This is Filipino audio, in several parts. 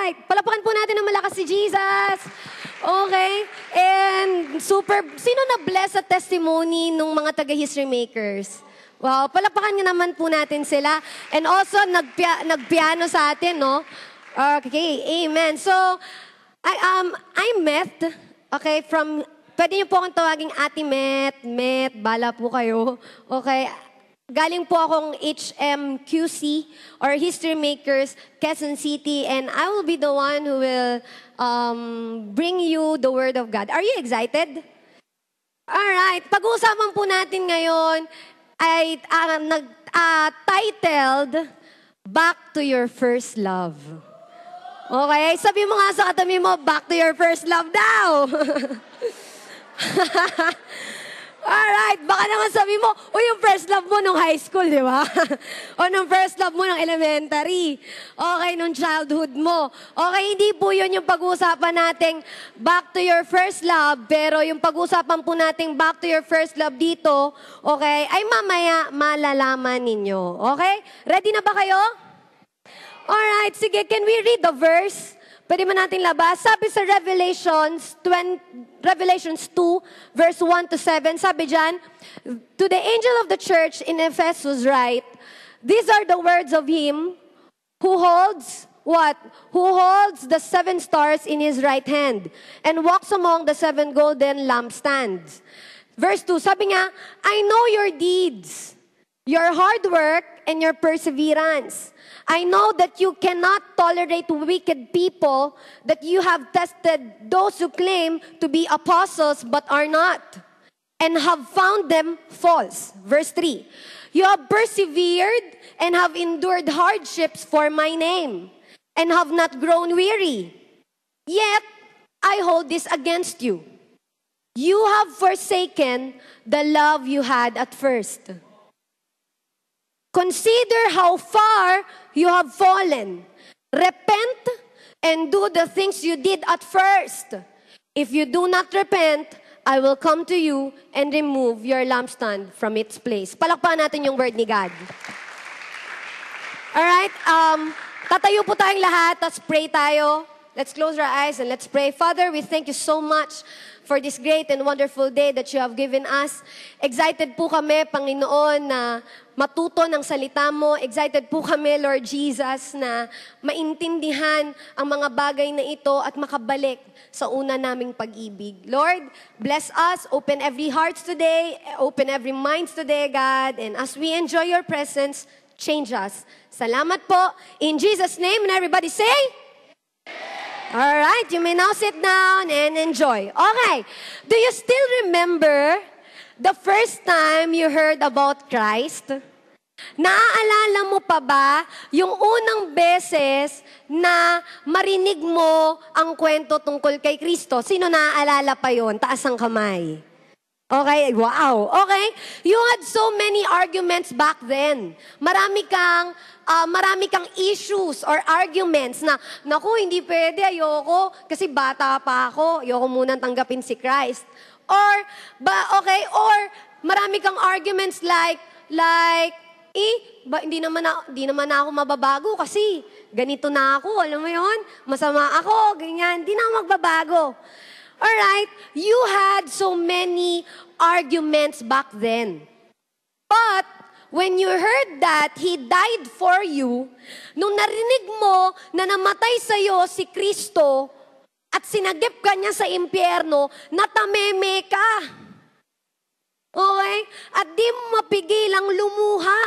Alright, palapakan po natin ng malakas si Jesus. Okay, and sino na-bless sa testimony ng mga taga-history makers? Wow, palapakan nga naman po natin sila. And also, nagpiano sa atin, no? Okay, amen. So, I'm Met, okay, pwede niyo po akong tawaging Ate Met, bala po kayo. Okay, galing po akong HMQC or History Makers, Quezon City, and I will be the one who will bring you the Word of God. Are you excited? Alright, pag-uusapan po natin ngayon ay titled, Back to Your First Love. Okay, sabi mo nga sa katabi mo, back to your first love daw. Alright, baka naman sabi mo, yung first love mo nung high school, di ba? O nung first love mo nung elementary. Okay, nung childhood mo. Okay, hindi po yun yung pag-uusapan nating back to your first love, pero yung pag-uusapan po nating back to your first love dito, okay, ay mamaya malalaman ninyo. Okay? Ready na ba kayo? Alright, sige, can we read the verse? Pwede mo natin labas. Sabi sa Revelations 2, verse 1 to 7, sabi dyan, to the angel of the church in Ephesus write, these are the words of him who holds what? Who holds the 7 stars in his right hand and walks among the 7 golden lampstands. Verse 2, sabi nga, I know your deeds, your hard work, and your perseverance. I know that you cannot tolerate wicked people, that you have tested those who claim to be apostles but are not, and have found them false. Verse 3, you have persevered and have endured hardships for my name, and have not grown weary. Yet, I hold this against you. You have forsaken the love you had at first. Consider how far you have fallen. Repent and do the things you did at first. If you do not repent, I will come to you and remove your lampstand from its place. Palakpakan natin yung word ni God. Alright, tatayo po tayong lahat, let's pray tayo. Let's close our eyes and let's pray. Father, we thank you so much for this great and wonderful day that you have given us. Excited po kami, Panginoon, na matuto ng salita mo. Excited po kami, Lord Jesus, na maintindihan ang mga bagay na ito at makabalik sa una naming pag-ibig. Lord, bless us. Open every hearts today. Open every minds today, God. And as we enjoy your presence, change us. Salamat po. In Jesus' name, and everybody say, alright, you may now sit down and enjoy. Okay, do you still remember the first time you heard about Christ? Naaalala mo pa ba yung unang beses na marinig mo ang kwento tungkol kay Kristo? Sino naaalala pa yon? Taas ang kamay. Okay, wow. Okay, you had so many arguments back then. Marami kang issues or arguments na, naku, hindi pwede, ayoko, kasi bata pa ako, ayoko munang tanggapin si Christ. Or marami kang arguments like, hindi naman ako mababago kasi ganito na ako, alam mo yon, masama ako, ganyan, hindi na ako magbabago. Alright, you had so many arguments back then. But, when you heard that He died for you, nung narinig mo na namatay sa'yo si Kristo at sinagip ka niya sa impyerno, natameme ka. Okay? At di mo mapigilang lumuha.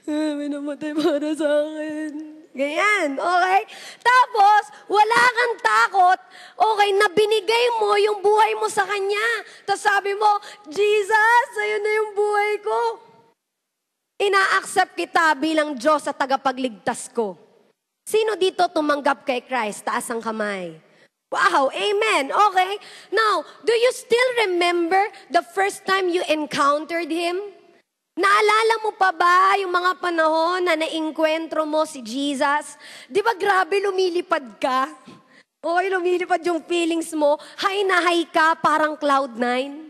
May namatay para sa akin. Ganyan, okay? Tapos, wala kang takot, okay, na binigay mo yung buhay mo sa Kanya. Tapos sabi mo, Jesus, sa'yo na yung buhay ko. Ina-accept kita bilang Diyos at tagapagligtas ko. Sino dito tumanggap kay Christ? Taas ang kamay. Wow, amen. Okay. Now, do you still remember the first time you encountered Him? Naalala mo pa ba yung mga panahon na nainkwentro mo si Jesus? Di ba grabe lumilipad ka? Okay, lumilipad yung feelings mo. High na high ka, parang cloud 9.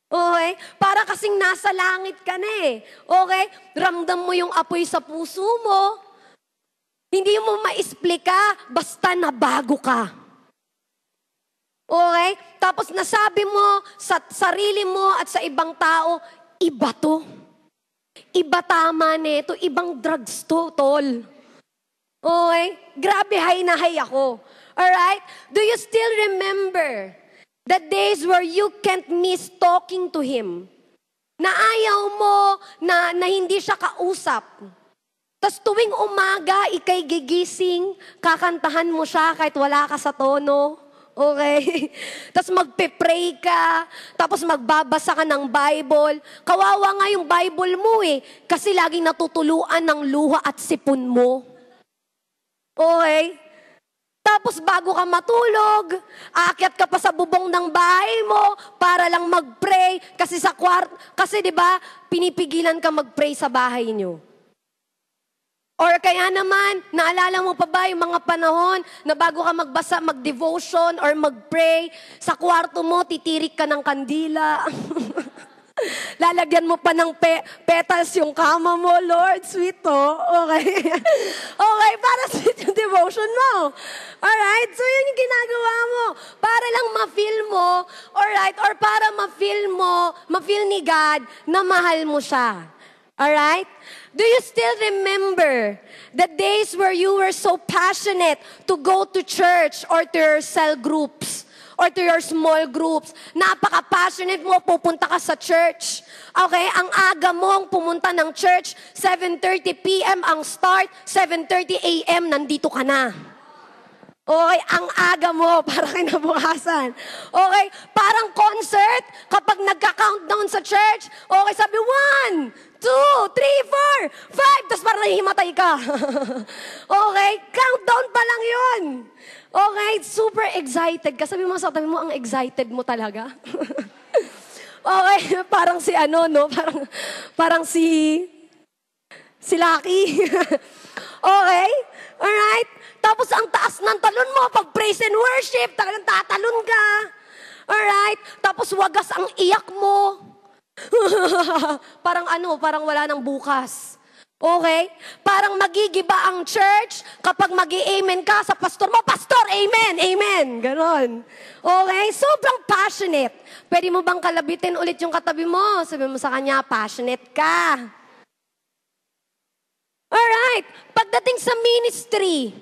Okay? Para kasing nasa langit ka na eh. Okay? Ramdam mo yung apoy sa puso mo. Hindi mo maisplika, basta nabago ka. Okay? Tapos nasabi mo sa sarili mo at sa ibang tao, iba to. Iba tama nito, ibang drugs to, tol. Okay? Grabe, high na high ako. Alright? Do you still remember the days where you can't miss talking to Him? Na ayaw mo, na hindi siya kausap. Tapos tuwing umaga, ikay gigising, kakantahan mo siya kahit wala ka sa tono. Okay? Tapos magpe-pray ka, tapos magbabasa ka ng Bible. Kawawa nga yung Bible mo kasi laging natutuluan ng luha at sipon mo. Okay? Tapos bago ka matulog, aakyat ka pa sa bubong ng bahay mo para lang mag-pray kasi sa kasi 'di ba, pinipigilan ka mag-pray sa bahay niyo. Or kaya naman, naalala mo pa ba yung mga panahon na bago ka magbasa, mag-devotion or mag-pray, sa kwarto mo, titirik ka ng kandila. Lalagyan mo pa ng petals yung kama mo, Lord, sweet to. Okay? Okay, para sweet yung devotion mo. Alright? So yun yung ginagawa mo. Para lang ma-feel mo, alright? Or para ma-feel ni God na mahal mo siya. Alright? Do you still remember the days where you were so passionate to go to church or to your cell groups or to your small groups? Napaka-passionate mo, pupunta ka sa church. Okay? Ang aga mong pumunta ng church, 7:30 p.m. ang start, 7:30 a.m. nandito ka na. Okay, ang aga mo para kinabukasan. Okay, parang concert, kapag nagka-countdown sa church, okay, sabi 1, 2, 3, 4, 5, tapos parang nahihimatay ka. Okay, countdown pa lang yun. Okay, super excited ka. Sabi mo sa tabi mo, ang excited mo talaga. Okay, parang si no? Parang si Lucky. Okay, alright. Tapos ang taas ng talon mo, pag praise and worship, talagang tatalon ka. Alright? Tapos wagas ang iyak mo. Parang wala nang bukas. Okay? Parang magigiba ang church kapag mag-i-amen ka sa pastor mo, Pastor, amen, amen. Ganon. Okay? Sobrang passionate. Pwede mo bang kalabitin ulit yung katabi mo? Sabi mo sa kanya, passionate ka. Alright? Pagdating sa ministry,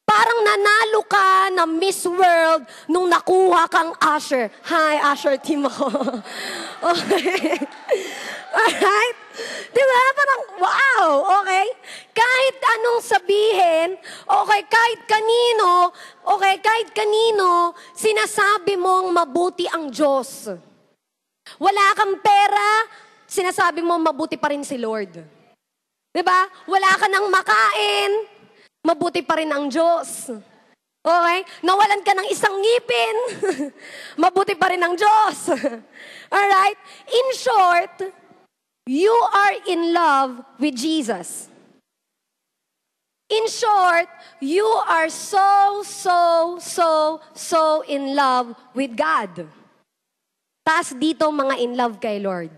parang nanalo ka na Miss World nung nakuha kang usher. Hi, usher team ako. Okay. Alright? Diba? Parang, wow, okay? Kahit anong sabihin, okay, kahit kanino, sinasabi mong mabuti ang Diyos. Wala kang pera, sinasabi mo mabuti pa rin si Lord. Diba? Wala ka nang makain, mabuti pa rin ang Diyos. Okay? Nawalan ka ng isang ngipin, mabuti pa rin ang Diyos. Alright? In short, you are in love with Jesus. In short, you are so in love with God. Taas dito mga in love kay Lord.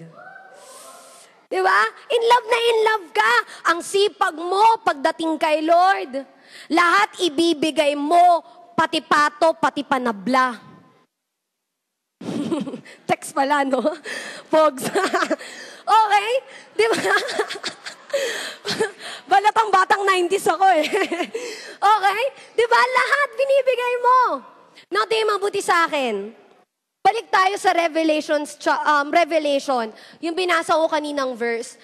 Diba? In love ka. Ang sipag mo pagdating kay Lord. Lahat ibibigay mo, pati pato, pati panabla. Text pala, no? Pogs. Okay? Diba? Balatang batang 90s ako Okay? Diba? Lahat binibigay mo. Now, di mabuti sa akin. Balik tayo sa Revelation, yung binasa ko kaninang verse.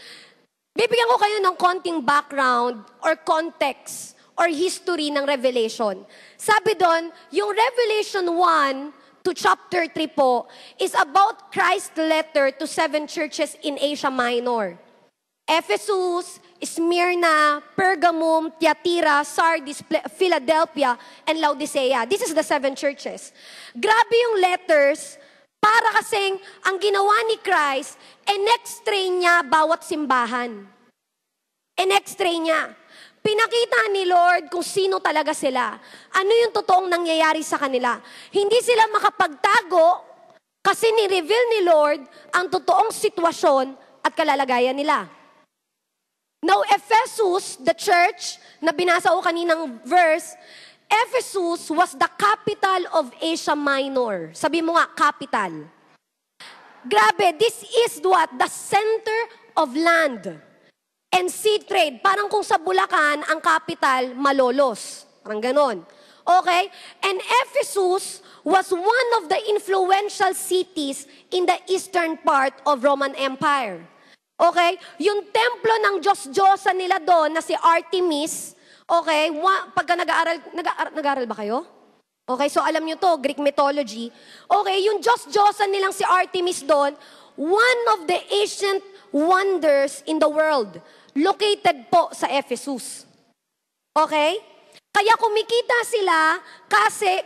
Bibigyan ko kayo ng konting background or context or history ng Revelation. Sabi doon, yung Revelation 1 to chapter 3 po is about Christ's letter to 7 churches in Asia Minor. Ephesus, Smyrna, Pergamum, Thyatira, Sardis, Philadelphia, and Laodicea. This is the 7 churches. Grabe yung letters, para kasing ang ginawa ni Christ, in-x-ray niya bawat simbahan. In-x-ray niya. Pinakita ni Lord kung sino talaga sila. Ano yung totoong nangyayari sa kanila. Hindi sila makapagtago kasi ni-reveal ni Lord ang totoong sitwasyon at kalalagayan nila. Now, Ephesus, the church, na binasa ko kaninang verse, Ephesus was the capital of Asia Minor. Sabi mo nga, capital. Grabe, this is what? The center of land and sea trade. Parang kung sa Bulacan, ang capital, Malolos. Parang ganon. Okay? And Ephesus was one of the influential cities in the eastern part of Roman Empire. Okay? Yung templo ng Diyos-Diyosa nila doon na si Artemis, okay, pagka nag-aaral ba kayo? Okay, so alam nyo to, Greek mythology. Okay, yung Diyos-Diyosa nilang si Artemis doon, one of the ancient wonders in the world, located po sa Ephesus. Okay? Kaya kumikita sila kasi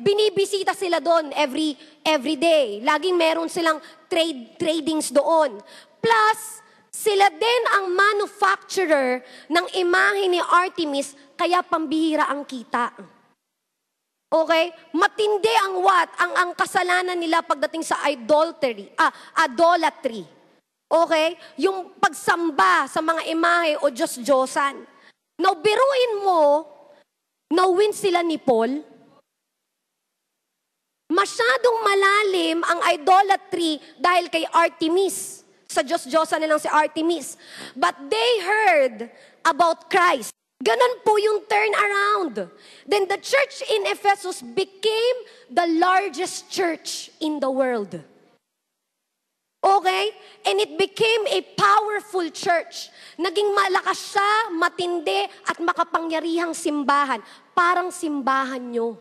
binibisita sila doon every day. Laging meron silang tradings doon. Plus, sila din ang manufacturer ng imahe ni Artemis, kaya pambihira ang kita. Okay? Matindi ang ang kasalanan nila pagdating sa idolatry. Okay? Yung pagsamba sa mga imahe o Diyos-Diyosan. Now, biruin mo, na-win sila ni Paul. Masyadong malalim ang idolatry dahil kay Artemis. Sa Diyos-Diyosa nilang si Artemis. But they heard about Christ. Ganon po yung turnaround. Then the church in Ephesus became the largest church in the world. Okay? And it became a powerful church. Naging malakas siya, matindi, at makapangyarihang simbahan. Parang simbahan nyo.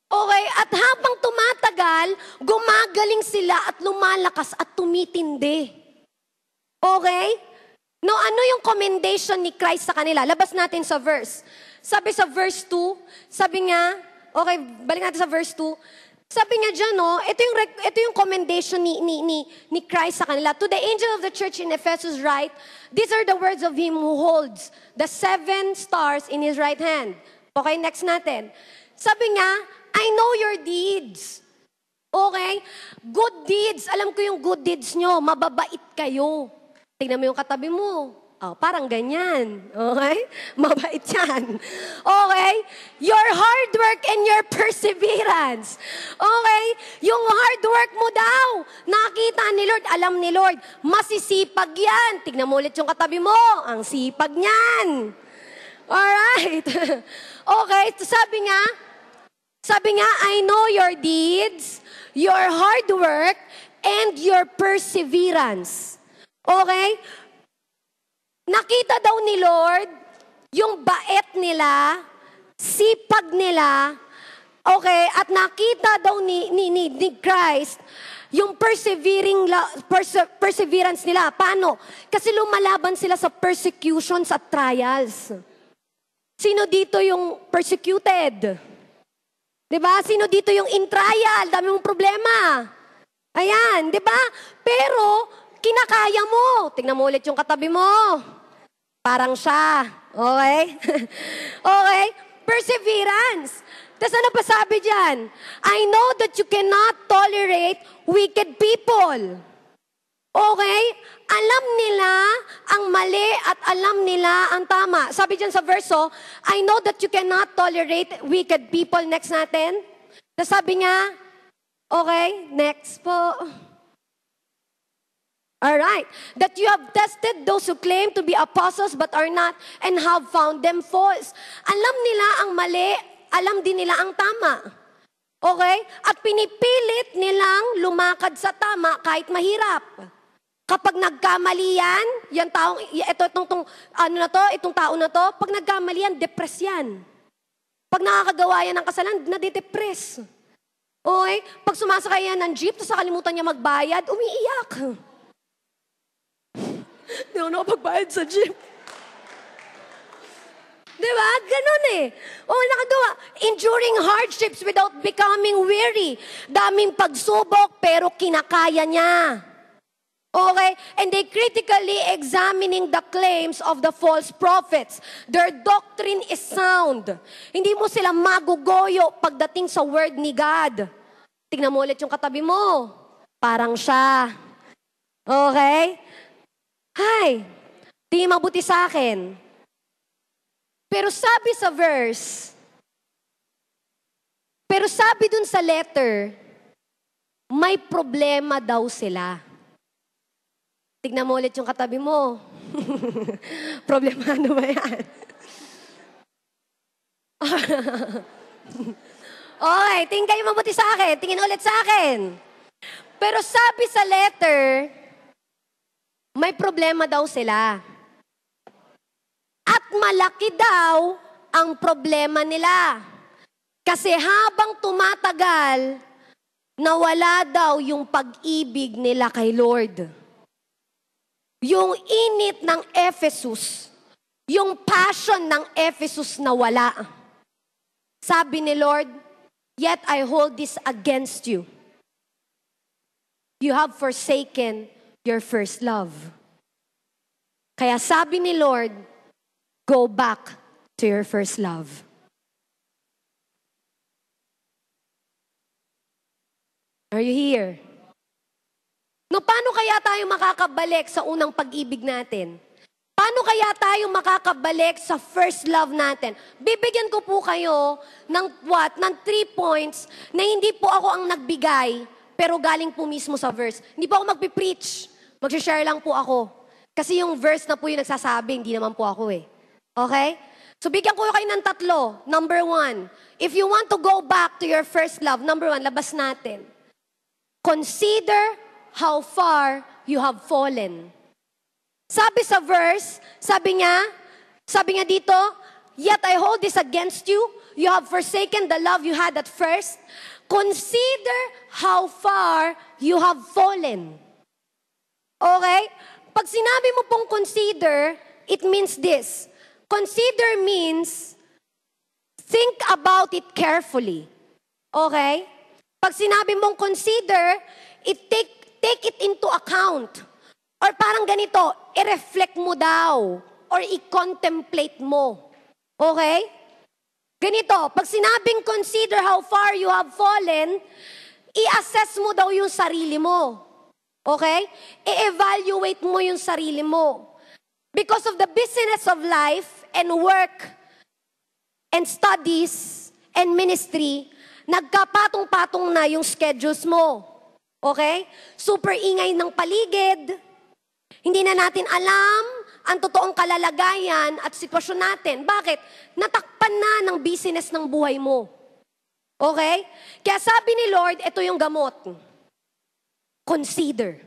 Okay, at habang tumatagal, gumagaling sila at lumalakas at tumitindi. Okay? No, ano yung commendation ni Christ sa kanila? Labas natin sa verse. Sabi sa verse 2, sabi nga, okay, balik natin sa verse 2. Sabi nga dyan, no, ito yung commendation ni Christ sa kanila. To the angel of the church in Ephesus write, these are the words of him who holds the 7 stars in his right hand. Okay, next natin. Sabi nga, I know your deeds. Okay? Good deeds. Alam ko yung good deeds nyo. Mababait kayo. Tingnan mo yung katabi mo. Oh, parang ganyan. Okay? Mabait yan. Okay? Your hard work and your perseverance. Okay? Yung hard work mo daw. Nakita ni Lord. Alam ni Lord. Masisipag yan. Tingnan mo ulit yung katabi mo. Ang sipag niyan. Alright? Okay? Sabi nga, I know your deeds, your hard work, and your perseverance. Okay? Nakita daw ni Lord yung bait nila, sipag nila, okay, at nakita daw ni Christ yung perseverance nila. Paano? Kasi lumalaban sila sa persecutions at trials. Sino dito yung persecuted? Diba? Sino dito yung in trial? Dami mong problema. Ayan, diba? Pero, kinakaya mo. Tingnan mo ulit yung katabi mo. Parang siya. Okay? Okay? Perseverance. Tapos ano pa sabi dyan? I know that you cannot tolerate wicked people. Okay? Alam nila ang mali at alam nila ang tama. Sabi dyan sa verse, I know that you cannot tolerate wicked people. Next natin. Tapos sabi nga, okay, next po. Alright. That you have tested those who claim to be apostles but are not and have found them false. Alam nila ang mali, alam din nila ang tama. Okay? At pinipilit nilang lumakad sa tama kahit mahirap. Kapag nagkamali yan, itong tao na to, pag nagkamali yan, depress yan. Pag nakakagawa yan ng kasalanan, nade-depress. Okay? Pag sumasakay yan ng jeep, tapos nakalimutan niya magbayad, umiiyak. Hindi ako nakapagbayad sa jeep. Diba? Ganun eh. Nakagawa. Enduring hardships without becoming weary. Daming pagsubok, pero kinakaya niya. Okay? And they critically examining the claims of the false prophets. Their doctrine is sound. Hindi mo sila magugoyo pagdating sa word ni God. Tingnan mo ulit yung katabi mo. Parang siya. Okay? Hi, di mabuti sa akin. Pero sabi sa verse, pero sabi dun sa letter, may problema daw sila. Tignan mo ulit yung katabi mo. Problemado ba yan? Okay, tingin kayo mabuti sa akin. Tingin ulit sa akin. Pero sabi sa letter, may problema daw sila. At malaki daw ang problema nila. Kasi habang tumatagal, nawala daw yung pag-ibig nila kay Lord. Yung init ng Ephesus, yung passion ng Ephesus nawala. Sabi ni Lord, yet I hold this against you. You have forsaken your first love. Kaya sabi ni Lord, go back to your first love. Are you here? No, paano kaya tayo makakabalik sa unang pag-ibig natin? Paano kaya tayo makakabalik sa first love natin? Bibigyan ko po kayo ng 3 points na hindi po ako ang nagbigay, pero galing po mismo sa verse. Hindi po ako magpipreach. Mag-share lang po ako. Kasi yung verse na po yung nagsasabi, hindi naman po ako eh. Okay? So bigyan ko kayo ng 3. Number 1, if you want to go back to your first love, number 1, labas natin. Consider how far you have fallen. Sabi sa verse, sabi niya dito, yet I hold this against you. You have forsaken the love you had at first. Consider how far you have fallen. Okay? Pag sinabi mo pong consider, it means this. Consider means think about it carefully. Okay? Pag sinabi mong consider, take it into account. Or parang ganito, i-reflect mo daw. Or i-contemplate mo. Okay? Ganito, pag sinabing consider how far you have fallen, i-assess mo daw yung sarili mo. Okay? I-evaluate mo yung sarili mo. Because of the busyness of life and work and studies and ministry, nagkapatong-patong na yung schedules mo. Okay? Super ingay ng paligid. Hindi na natin alam ang totoong kalalagayan at sitwasyon natin. Bakit? Natakpan na ng busyness ng buhay mo. Okay? Kaya sabi ni Lord, ito yung gamot. Consider.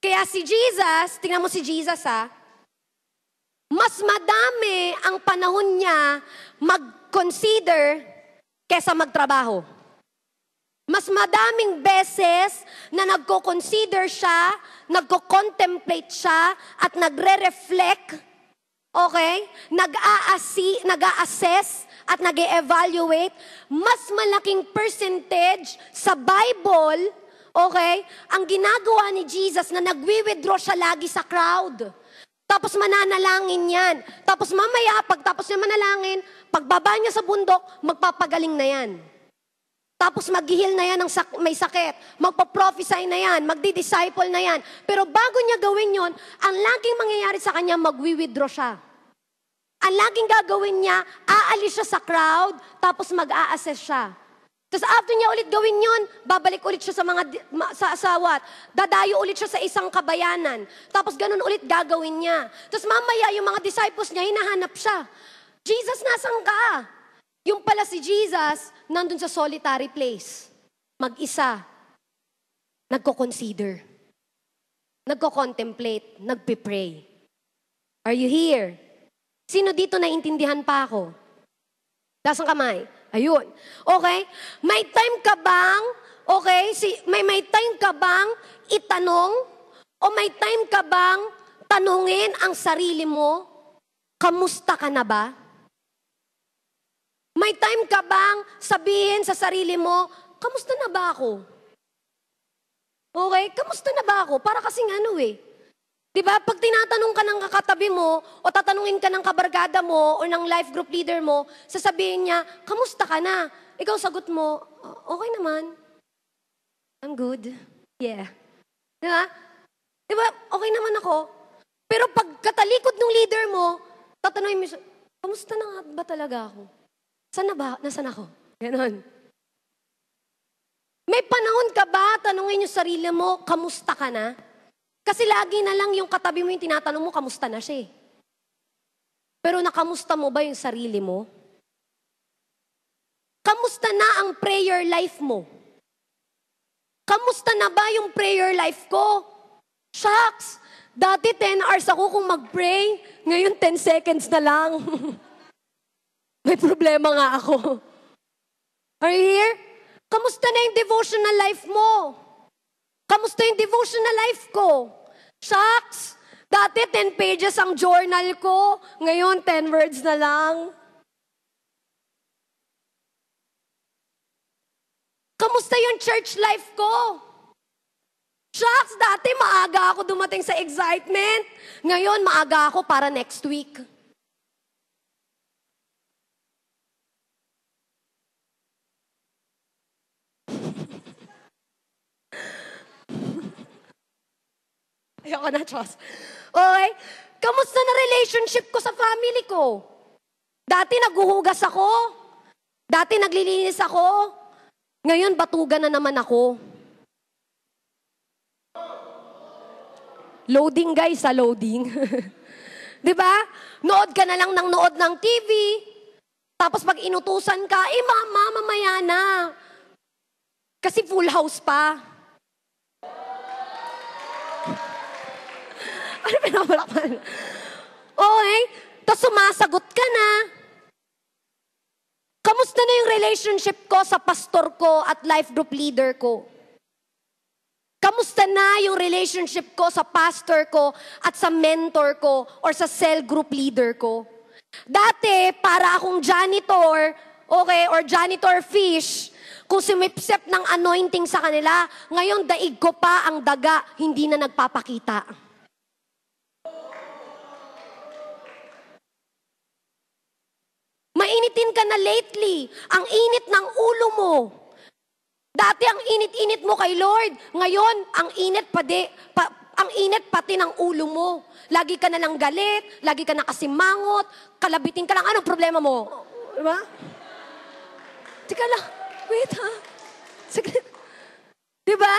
Kaya si Jesus, tingnan mo si Jesus mas madami ang panahon niya mag-consider kesa magtrabaho. Mas madaming beses na nagko-consider siya, nagko-contemplate siya, at nagre-reflect, okay? Nag-a-assess, at nag-e-evaluate. Mas malaking percentage sa Bible, okay, ang ginagawa ni Jesus na nagwi-withdraw siya lagi sa crowd. Tapos mananalangin yan. Tapos mamaya, pagtapos niya manalangin, pagbaba niya sa bundok, magpapagaling na yan. Tapos mag-heal na yan ng may sakit. Magpa-prophesy na yan. Magdi-disciple na yan. Pero bago niya gawin yon, ang laging mangyayari sa kanya, magwi-withdraw siya. Ang laging gagawin niya, aalis siya sa crowd, tapos mag-a-assess siya. Tapos after niya ulit gawin yon, babalik ulit siya sa asawat. Dadayo ulit siya sa isang kabayanan. Tapos ganun ulit gagawin niya. Tapos mamaya yung mga disciples niya, hinahanap siya. Jesus, nasan ka? Yung pala si Jesus, nandun sa solitary place. Mag-isa. Nagko-consider. Nagko-contemplate. Nagpe-pray. Are you here? Sino dito naintindihan pa ako? Taas ang kamay. Ayun. Okay? May time ka bang, okay, may time ka bang itanong o may time ka bang tanungin ang sarili mo, kamusta ka na ba? May time ka bang sabihin sa sarili mo, kamusta na ba ako? Okay? Kamusta na ba ako? Para kasing Diba? Pag tinatanong ka ng kakatabi mo, o tatanungin ka ng kabarkada mo, o ng life group leader mo, sasabihin niya, kamusta ka na? Ikaw sagot mo, okay naman. I'm good. Yeah. Di ba? Di ba, okay naman ako. Pero pag katalikod ng leader mo, tatanungin mo, kamusta na nga ba talaga ako? Saan na ba? Nasaan ako? Ganon. May panahon ka ba, tanungin yung sarili mo, kamusta ka na? Kasi lagi na lang yung katabi mo yung tinatanong mo, kamusta na siya eh. Pero nakamusta mo ba yung sarili mo? Kamusta na ang prayer life mo? Kamusta na ba yung prayer life ko? Shucks! Dati 10 hours ako kung mag-pray, ngayon 10 seconds na lang. May problema nga ako. Are you here? Kamusta na yung devotional life mo? Kamusta yung devotional life ko? Shucks! Dati 10 pages ang journal ko, ngayon 10 words na lang. Kamusta yung church life ko? Shucks, dati maaga ako dumating sa excitement. Ngayon, maaga ako para next week. Ayoko na, trust. Okay? Kamusta na relationship ko sa family ko? Dati naghuhugas ako. Dati naglilinis ako. Ngayon, batugan na naman ako. Loading guys, loading. Di ba? Nood ka na lang ng nood ng TV. Tapos pag inutusan ka, mama, mamaya na. Kasi full house pa. Ano pinapalakpan? Okay? Tapos sumasagot ka na. Kamusta na yung relationship ko sa pastor ko at life group leader ko? Kamusta na yung relationship ko sa pastor ko at sa mentor ko or sa cell group leader ko? Dati, para akong janitor, okay, or janitor fish, kung sumipsep ng anointing sa kanila, ngayon daig ko pa ang daga, hindi na nagpapakita. Mainitin ka na lately. Ang init ng ulo mo. Dati ang init-init mo kay Lord. Ngayon, ang init pati ng ulo mo. Lagi ka na lang galit, lagi ka na kasimangot, kalabitin ka lang. Anong problema mo? Diba? Teka lang. Wait ha. Saglit. Diba?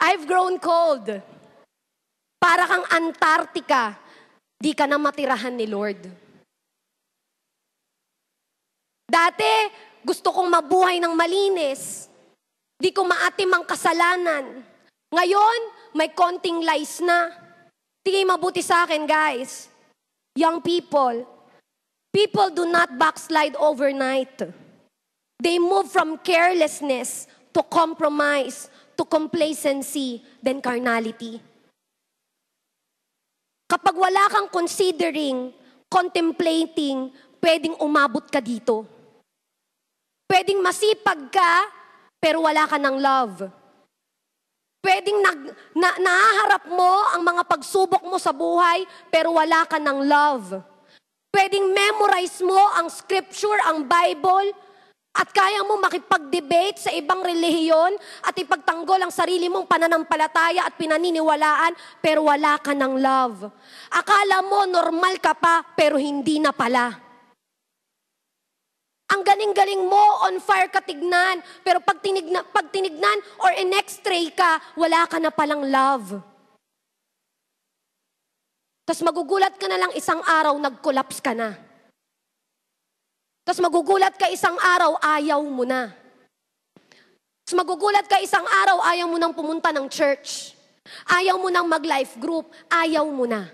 I've grown cold. Para kang Antarctica. Di ka na matirahan ni Lord. Dati, gusto kong mabuhay ng malinis. Di ko maatim ang kasalanan. Ngayon, may konting lies na. Tingin mabuti sa akin, guys. Young people do not backslide overnight. They move from carelessness to compromise, to complacency, then carnality. Kapag wala kang considering, contemplating, pwedeng umabot ka dito. Pwedeng masipag ka, pero wala ka ng love. Pwedeng nahaharap mo ang mga pagsubok mo sa buhay, pero wala ka ng love. Pwedeng memorize mo ang scripture, ang Bible, at kaya mo makipag-debate sa ibang relihiyon at ipagtanggol ang sarili mong pananampalataya at pinaniniwalaan, pero wala ka ng love. Akala mo normal ka pa, pero hindi na pala. Ang galing-galing mo, on fire ka tignan, pero pag tinignan or in-x-ray ka, wala ka na palang love. Tapos magugulat ka na lang isang araw, nag-collapse ka na. Tapos magugulat ka isang araw, ayaw mo na. Tapos magugulat ka isang araw, ayaw mo nang pumunta ng church. Ayaw mo nang mag-life group. Ayaw mo na.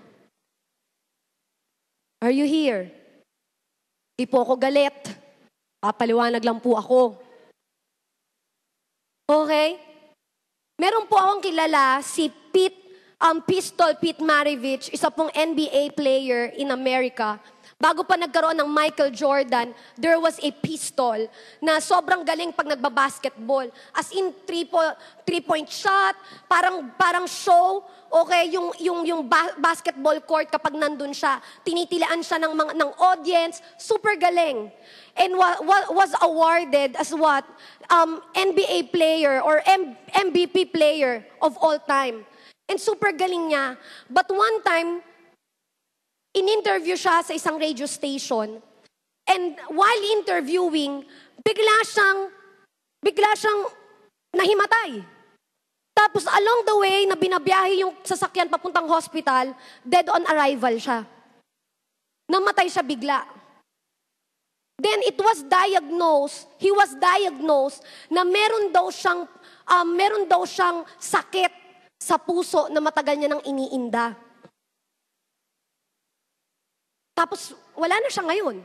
Are you here? Di po ako galit. Papaliwanag lang po ako. Okay? Meron po akong kilala, si Pistol Pete Maravich, isa pong NBA player in America. Bago pa nagkaroon ng Michael Jordan, there was a pistol na sobrang galing pag nagbabasketball. As in, three-point shot, parang show. Okay, yung basketball court kapag nandun siya, tinitilaan siya ng audience, super galing. And was awarded as what? NBA player or MVP player of all time. And super galing niya. But one time, in-interview siya sa isang radio station. And while interviewing, bigla siyang nahimatay. Tapos along the way, na binabiyahe yung sasakyan papuntang hospital, dead on arrival siya. Namatay siya bigla. Then he was diagnosed na meron daw siyang sakit sa puso na matagal niya nang iniinda. Tapos wala na siya ngayon.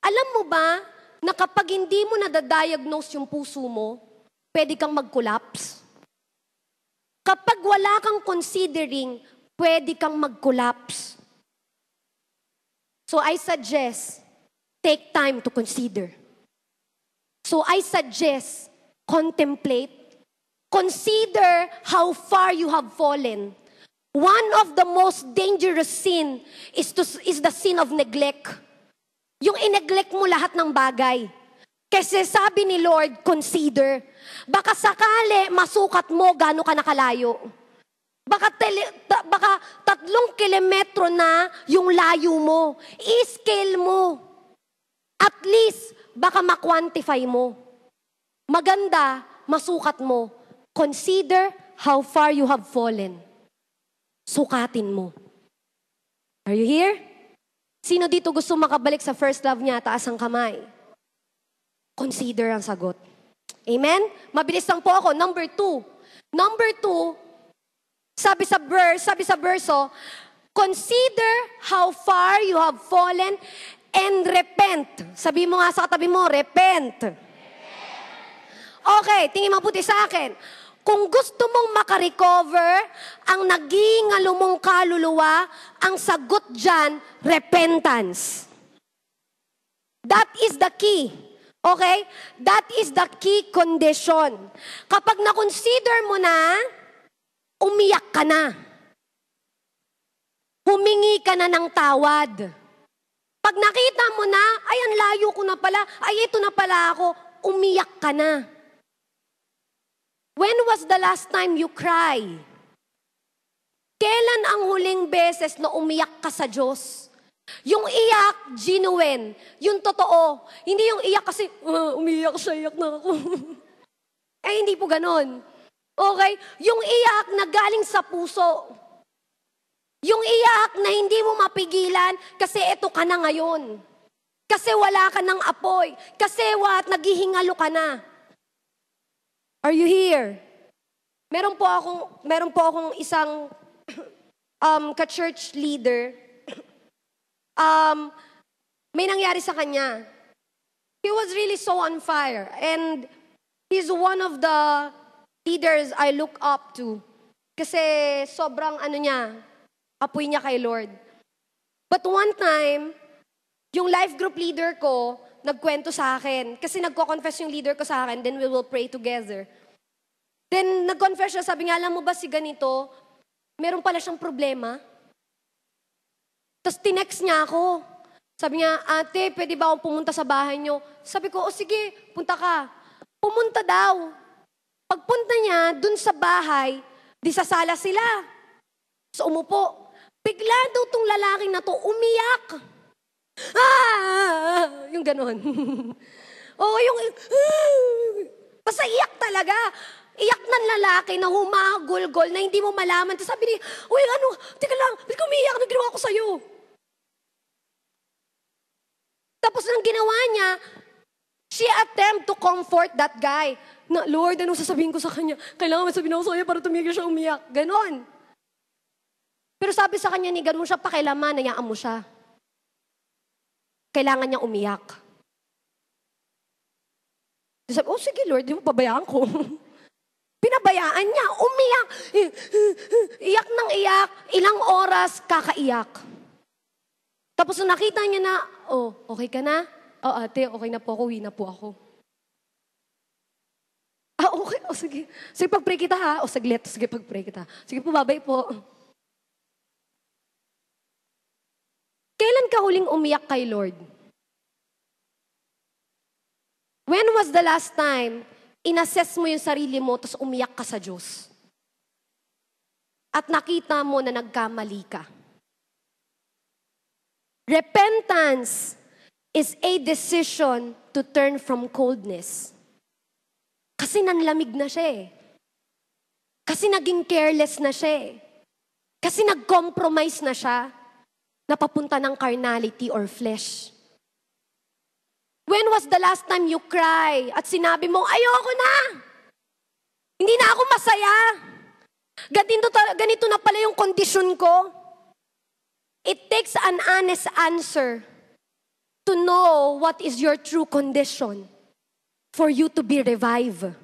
Alam mo ba na kapag hindi mo nadadiagnose yung puso mo, pwede kang mag-collapse? Kapag wala kang considering, pwede kang mag-collapse. So I suggest, take time to consider. So I suggest, contemplate. Consider how far you have fallen. One of the most dangerous sin is the sin of neglect. Yung ineglect mo lahat ng bagay. Kasi sabi ni Lord, consider. Baka sakali masukat mo gaano ka nakalayo. Baka 3 kilometro na yung layo mo. I-scale mo. At least, baka ma-quantify mo. Maganda, masukat mo. Consider how far you have fallen. Sukatin mo. Are you here? Sino dito gusto makabalik sa first love niya? Taas ang kamay. Consider ang sagot. Amen? Mabilis lang po ako. Number 2. Sabi sa verso, consider how far you have fallen and repent. Sabi mo nga sa katabi mo, repent. Okay, tingin mabuti sa akin. Kung gusto mong makarecover ang naging mong kaluluwa, ang sagot dyan, repentance. That is the key. Okay? That is the key condition. Kapag na-consider mo na, umiyak ka na. Humingi ka na ng tawad. Pag nakita mo na, ay, ang layo ko na pala, ay, ito na pala ako, umiyak ka na. When was the last time you cry? Kailan ang huling beses na umiyak ka sa Diyos? Yung iyak, genuine. Yung totoo. Hindi yung iyak kasi, umiyak siya, iyak na ako. Eh, hindi po ganon. Okay? Yung iyak na galing sa puso. Yung iyak na hindi mo mapigilan kasi eto ka na ngayon. Kasi wala ka ng apoy. Kasi naghihingalo ka na. Are you here? Meron po akong isang ka-church leader. May nangyari sa kanya. He was really so on fire. And he's one of the leaders I look up to. Kasi sobrang apoy niya kay Lord. But one time, yung life group leader ko, nagkwento sa akin. Kasi nagko-confess yung leader ko sa akin, then we will pray together. Then nag-confess siya, sabi nga, alam mo ba si ganito, meron pala siyang problema. Tapos tinext niya ako. Sabi niya, ate, pwede ba akong pumunta sa bahay niyo? Sabi ko, sige, punta ka. Pumunta daw. Pagpunta niya, dun sa bahay, di sa sala sila. So umupo. Bigla daw tong lalaking na to, umiyak. Yung ganon. Basta iyak talaga. Iyak ng lalaki na humagulgol na hindi mo malaman. Tapos sabi niya, teka lang, ba't ka umiiyak? Ano ginawa ko sa'yo? Tapos nang ginawa niya, she attempt to comfort that guy. Na, Lord, anong sasabihin ko sa kanya? Kailangan sabihin ako sa'yo para tumigil siya umiyak. Ganon. Pero sabi sa kanya ni God, mo siya pakialaman, hayaan mo siya. Kailangan niya umiyak. Sabi, sige Lord, di mo pabayaan ko. Pinabayaan niya, umiyak. Iyak ng iyak, ilang oras kakaiyak. Tapos nung nakita niya na, oh, okay ka na? Oh, ate, okay na po ako, uwi na po ako. Okay. O, sige. Sige, pag-pray kita ha. O, saglit. Sige, pag-pray kita. Sige po, babay po. Kailan ka huling umiyak kay Lord? When was the last time inassess mo yung sarili mo tapos umiyak ka sa Diyos? At nakita mo na nagkamali ka. Repentance is a decision to turn from coldness. Kasi nanlamig na siya eh. Kasi naging careless na siya eh. Kasi nag-compromise na siya na papunta ng carnality or flesh. When was the last time you cry at sinabi mo, ayoko na! Hindi na ako masaya. Ganito na pala yung kondisyon ko. It takes an honest answer to know what is your true condition for you to be revived.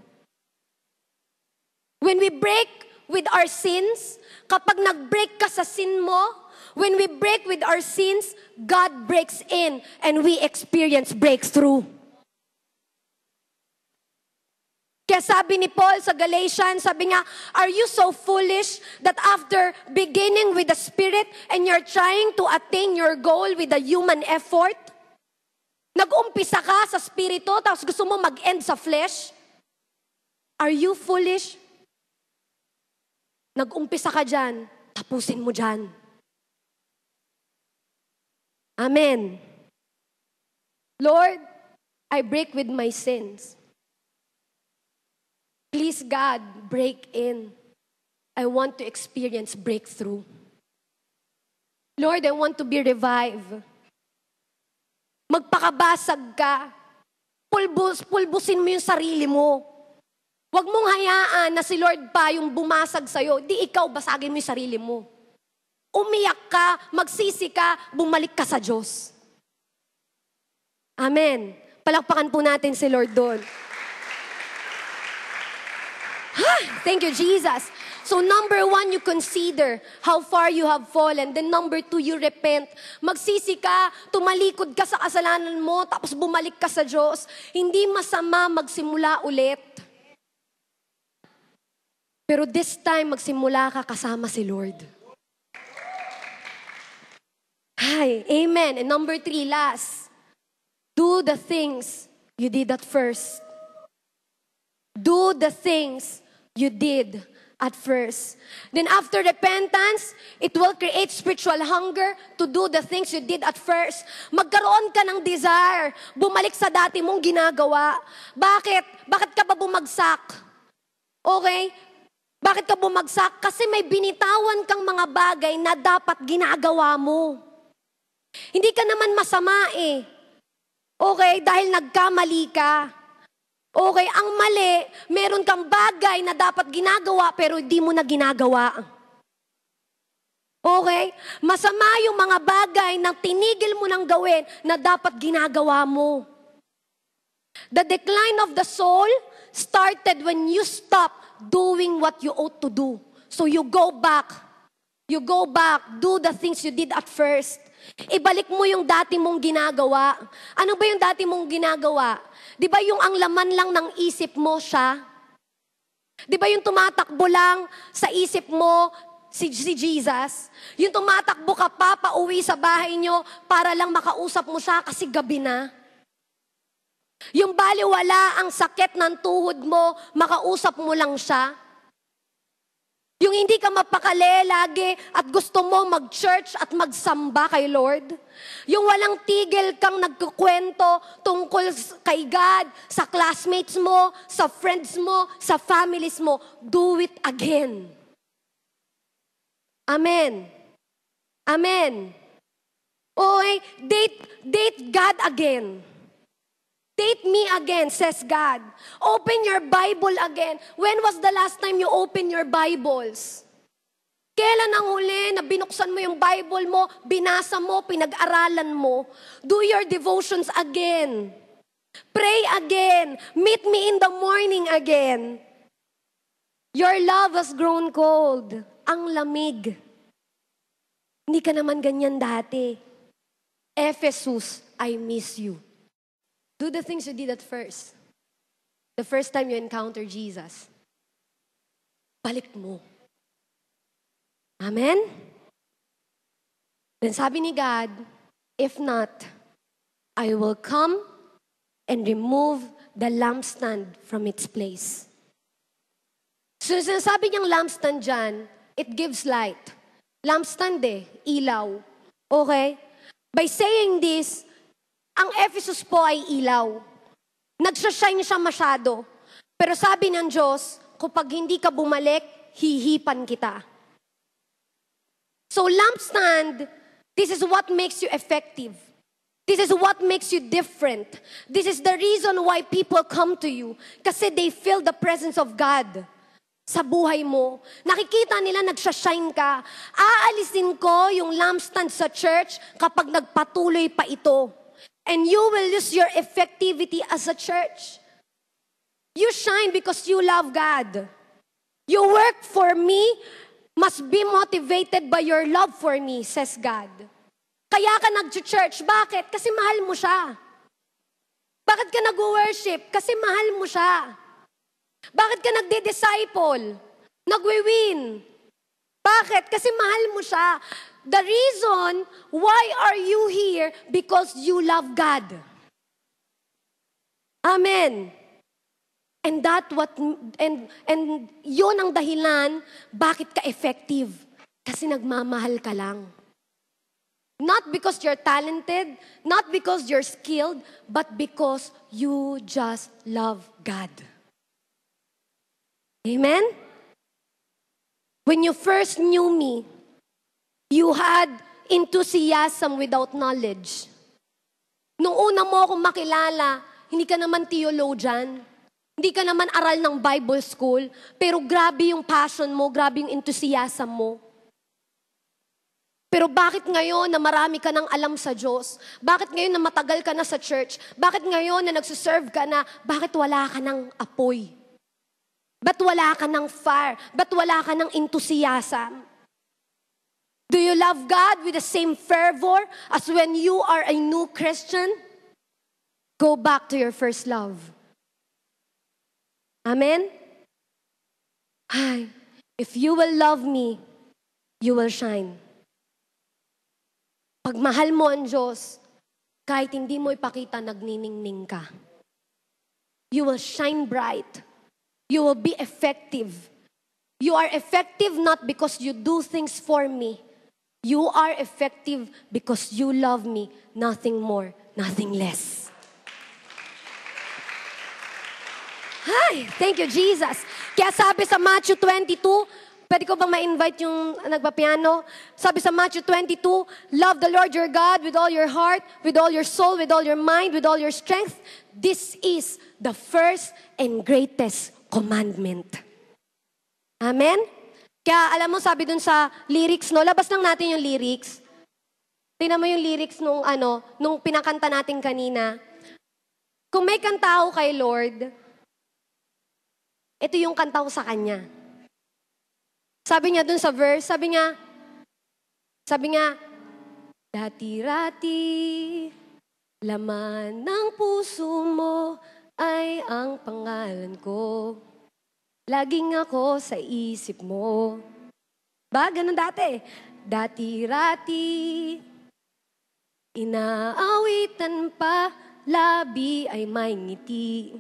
When we break with our sins, kapag nag-break ka sa sin mo, when we break with our sins, God breaks in and we experience breakthrough. Kaya sabi ni Paul sa Galatians, sabi nga, are you so foolish that after beginning with the Spirit and you're trying to attain your goal with a human effort? Nag-umpisa ka sa Spirito tapos gusto mo mag-end sa flesh? Are you foolish? Nag-umpisa ka dyan, tapusin mo dyan. Amen. Lord, I break with my sins. Please, God, break in. I want to experience breakthrough. Lord, I want to be revived. Magpakabasag ka. Pulbusin mo yung sarili mo. Huwag mong hayaan na si Lord pa yung bumasag sa'yo. Di ikaw basagin mo yung sarili mo. Umiyak ka, magsisi ka, bumalik ka sa Diyos. Amen. Palakpakan po natin si Lord doon. Thank you, Jesus. So number 1, you consider how far you have fallen. Then number 2, you repent. Magsisi ka, tumalikod ka sa kasalanan mo, tapos bumalik ka sa Diyos. Hindi masama magsimula ulit. Pero this time, magsimula ka kasama si Lord. Hi, amen. And number 3, last. Do the things you did at first. Do the things you did at first. Then after repentance, it will create spiritual hunger to do the things you did at first. Magkaroon ka ng desire, bumalik sa dati mong ginagawa. Bakit? Bakit ka ba bumagsak? Okay? Bakit ka bumagsak? Kasi may binitawan kang mga bagay na dapat ginagawa mo. Hindi ka naman masama eh. Okay? Dahil nagkamali ka. Okay, ang mali, meron kang bagay na dapat ginagawa pero hindi mo na ginagawa. Okay? Masama yung mga bagay na tinigil mo nang gawin na dapat ginagawa mo. The decline of the soul started when you stop doing what you ought to do. So you go back. You go back, do the things you did at first. Ibalik mo yung dati mong ginagawa. Ano ba yung dati mong ginagawa? Di ba yung ang laman lang ng isip mo siya? Di ba yung tumatakbo lang sa isip mo si Jesus? Yung tumatakbo ka pa, pauwi sa bahay nyo para lang makausap mo siya kasi gabi na? Yung baliwala ang sakit ng tuhod mo, makausap mo lang siya? Yung hindi ka mapakali lagi at gusto mo mag-church at magsamba kay Lord. Yung walang tigil kang nagkukwento tungkol kay God, sa classmates mo, sa friends mo, sa families mo. Do it again. Amen. Amen. Okay, date God again. Date me again, says God. Open your Bible again. When was the last time you opened your Bibles? Kailan ang huli na binuksan mo yung Bible mo, binasa mo, pinag-aralan mo? Do your devotions again. Pray again. Meet me in the morning again. Your love has grown cold. Ang lamig. Hindi ka naman ganyan dati. Ephesus, I miss you. Do the things you did at first. The first time you encounter Jesus. Balik mo. Amen? Then sabi ni God, if not, I will come and remove the lampstand from its place. So sinasabi niyang lampstand dyan, it gives light. Lampstand ilaw. Okay? By saying this, ang Ephesus po ay ilaw. Nagsashine siya masyado. Pero sabi ng Diyos, kapag hindi ka bumalik, hihipan kita. So lampstand, this is what makes you effective. This is what makes you different. This is the reason why people come to you. Kasi they feel the presence of God sa buhay mo. Nakikita nila nagsashine ka. Aalisin ko yung lampstand sa church kapag nagpatuloy pa ito. And you will lose your effectivity as a church. You shine because you love God. You work for me must be motivated by your love for me, says God. Kaya ka nag-church. Bakit? Kasi mahal mo siya. Bakit ka nag-worship? Kasi mahal mo siya. Bakit ka nagde-disciple? Nagwi-win? Bakit? Kasi mahal mo siya. The reason why are you here? Because you love God. Amen. And yun ang dahilan bakit ka effective. Kasi nagmamahal ka lang. Not because you're talented, not because you're skilled, but because you just love God. Amen? When you first knew me, you had enthusiasm without knowledge. Nung una mo akong makilala, hindi ka naman theologian, hindi ka naman aral ng Bible school, pero grabe yung passion mo, grabe yung enthusiasm mo. Pero bakit ngayon na marami ka ng alam sa Diyos? Bakit ngayon na matagal ka na sa church? Bakit ngayon na nagsiserve ka na? Bakit wala ka ng apoy? Ba't wala ka ng fire? Ba't wala ka ng enthusiasm? Do you love God with the same fervor as when you are a new Christian? Go back to your first love. Amen? Hi. If you will love me, you will shine. Pag mahal mo ang Diyos, kahit hindi mo ipakita, nagniningning ka. You will shine bright. You will be effective. You are effective not because you do things for me. You are effective because you love me. Nothing more, nothing less. Hi! Thank you, Jesus. Kaya sabi sa Matthew 22, pwede ko bang ma-invite yung nagpapiano? Sabi sa Matthew 22, love the Lord your God with all your heart, with all your soul, with all your mind, with all your strength. This is the first and greatest commandment. Amen? Kaya alam mo, sabi dun sa lyrics, no? Labas lang natin yung lyrics. Tingnan mo yung lyrics nung pinakanta natin kanina. Kung may kanta ako kay Lord, ito yung kanta ko sa Kanya. Sabi niya dun sa verse, sabi niya, dati-rati, laman ng puso mo ay ang pangalan ko. Laging ako sa isip mo. Ba? Ganun dati. Dati-rati, inaawitan pa, labi ay may ngiti.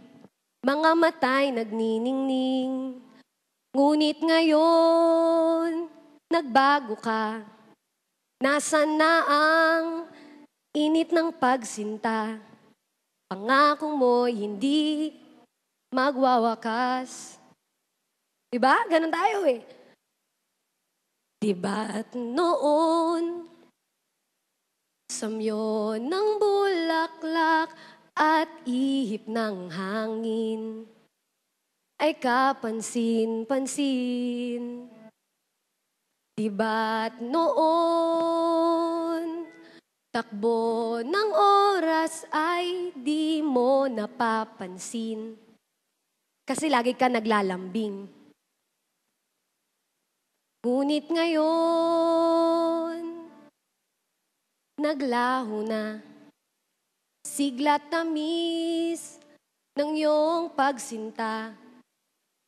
Mga matay nagniningning. Ngunit ngayon, nagbago ka. Nasaan na ang init ng pagsinta? Pangako mo hindi magwawakas. Diba? Ganun tayo eh. Diba't noon, samyo ng bulaklak at ihip ng hangin ay kapansin-pansin. Diba't noon, takbo ng oras ay di mo napapansin. Kasi lagi ka naglalambing. Ngunit ngayon, naglaho na. Sigla't tamis ng iyong pagsinta.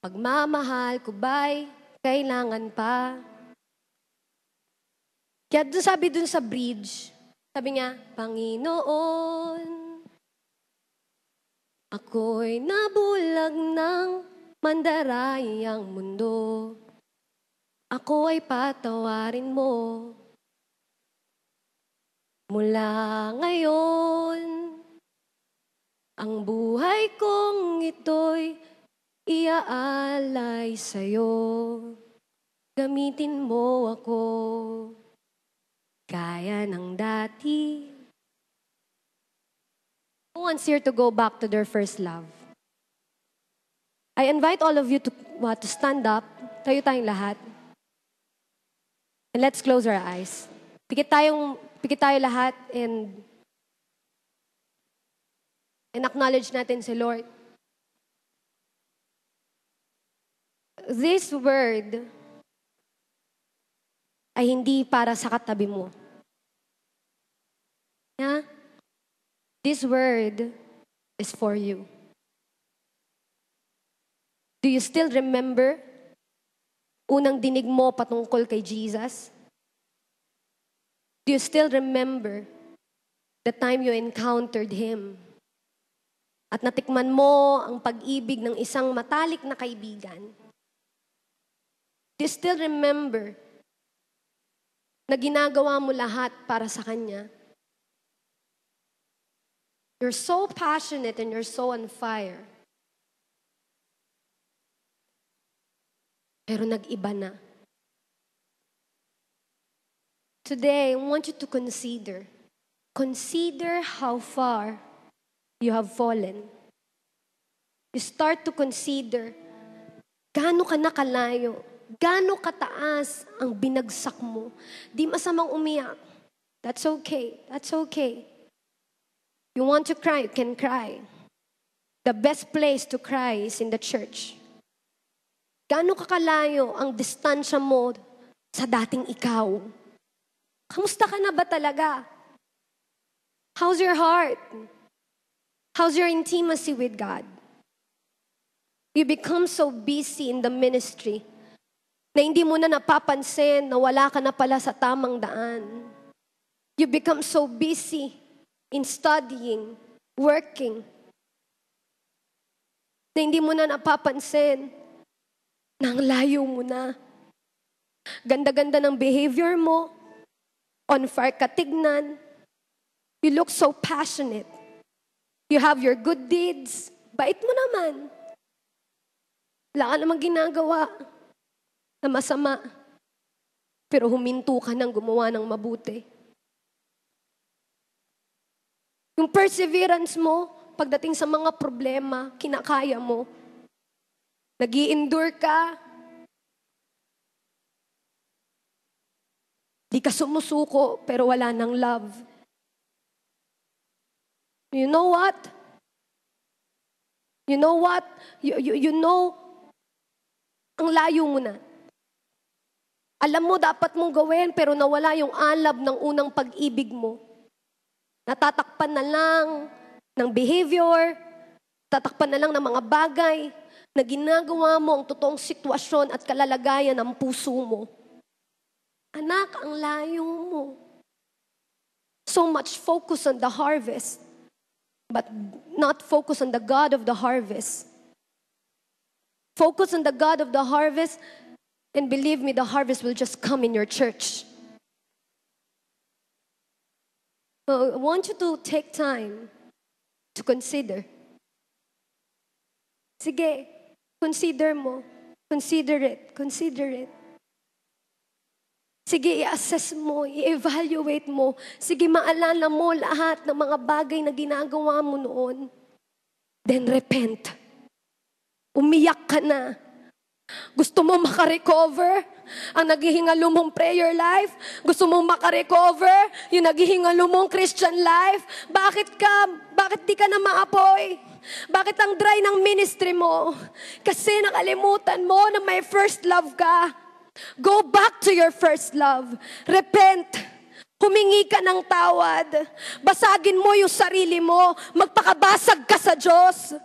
Pagmamahal ko ba'y kailangan pa? Kaya sabi dun sa bridge, sabi niya, Panginoon, ako'y nabulag ng mandarayang mundo. Ako ay patawarin mo. Mula ngayon, ang buhay kong ito'y iaalay sa'yo. Gamitin mo ako, gaya ng dati. Who wants here to go back to their first love? I invite all of you to stand up. Tayo tayong lahat. And let's close our eyes. Pikit tayo lahat and acknowledge natin si Lord. This word ay hindi para sa katabi mo. Yeah? This word is for you. Do you still remember unang dinig mo patungkol kay Jesus? Do you still remember the time you encountered Him? At natikman mo ang pag-ibig ng isang matalik na kaibigan? Do you still remember na ginagawa mo lahat para sa Kanya? You're so passionate and you're so on fire. Pero nag-iba na. Today, I want you to consider how far you have fallen. You start to consider gaano ka nakalayo, gaano kataas ang binagsak mo. Di masamang umiyak. That's okay. That's okay. You want to cry, you can cry. The best place to cry is in the church. Gaano kakalayo ang distansya mo sa dating ikaw? Kamusta ka na ba talaga? How's your heart? How's your intimacy with God? You become so busy in the ministry na hindi mo na napapansin na wala ka na pala sa tamang daan. You become so busy in studying, working, na hindi mo na napapansin na ang layo mo na. Ganda-ganda ng behavior mo. On fire ka tignan. You look so passionate. You have your good deeds. Bait mo naman. Wala ka namang ginagawa na masama. Pero huminto ka ng gumawa ng mabuti. Yung perseverance mo, pagdating sa mga problema, kinakaya mo. Nag-i-endure ka. Di ka sumusuko, pero wala nang love. You know what? You know what? You know, ang layo mo na. Alam mo, dapat mong gawin, pero nawala yung alab ng unang pag-ibig mo. Natatakpan na lang ng behavior, tatakpan na lang ng mga bagay, na ginagawa mo ang totoong sitwasyon at kalalagayan ng puso mo. Anak, ang layo mo. So much focus on the harvest, but not focus on the God of the harvest. Focus on the God of the harvest, and believe me, the harvest will just come in your church. So I want you to take time to consider. Sige, consider mo. Consider it. Consider it. Sige, i-assess mo, i-evaluate mo. Sige, maalala mo lahat ng mga bagay na ginagawa mo noon. Then repent. Umiyak ka na. Gusto mo makarecover ang naghihingalo mong prayer life? Gusto mo makarecover yung naghihingalo mong Christian life? Bakit di ka na maapoy? Bakit ang dry ng ministry mo? Kasi nakalimutan mo na may first love ka. Go back to your first love. Repent. Humingi ka ng tawad. Basagin mo yung sarili mo. Magpakabasag ka sa Diyos.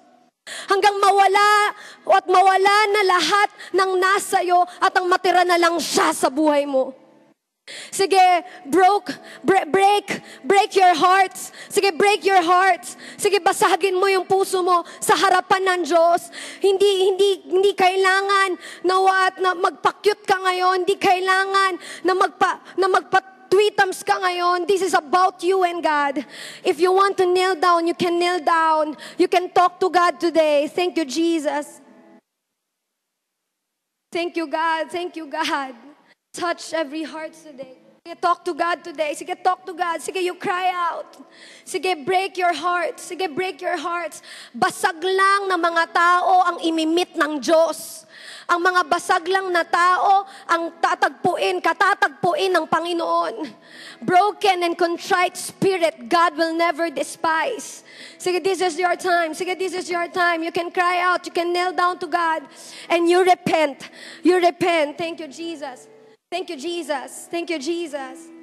Hanggang mawala na lahat ng nasa'yo at ang matira na lang siya sa buhay mo. Sige, break your hearts. Sige, break your hearts. Sige, basagin mo yung puso mo sa harapan ng Diyos. Hindi kailangan na magpa-cute ka ngayon. Hindi kailangan na magpa-tweetums ka ngayon. This is about you and God. If you want to kneel down, you can kneel down. You can talk to God today. Thank you, Jesus. Thank you, God. Thank you, God. Touch every heart today. Sige, talk to God today. Sige, talk to God. Sige, you cry out. Sige, break your hearts. Sige, break your hearts. Basag lang na mga tao ang imimit ng Diyos. Ang mga basag lang na tao ang katatagpuin ng Panginoon. Broken and contrite spirit, God will never despise. Sige, this is your time. Sige, this is your time. You can cry out. You can kneel down to God. And you repent. You repent. Thank you, Jesus. Thank you, Jesus. Thank you, Jesus.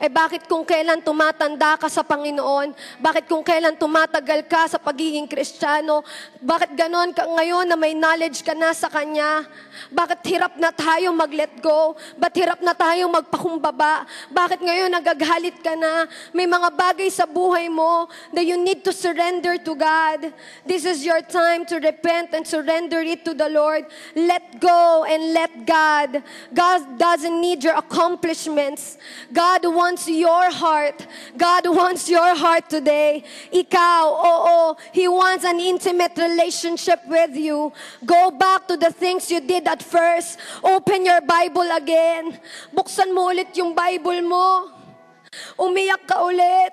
Bakit kung kailan tumatanda ka sa Panginoon? Bakit kung kailan tumatagal ka sa pagiging Kristiyano? Bakit ganon ka ngayon na may knowledge ka na sa Kanya? Bakit hirap na tayo mag-let go? Ba't hirap na tayo magpakumbaba? Bakit ngayon nagagalit ka na? May mga bagay sa buhay mo that you need to surrender to God. This is your time to repent and surrender it to the Lord. Let go and let God. God doesn't need your accomplishments. God wants your heart. God wants your heart today. Ikaw, He wants an intimate relationship with you. Go back to the things you did at first. Open your Bible again. Buksan mo ulit yung Bible mo. Umiyak ka ulit.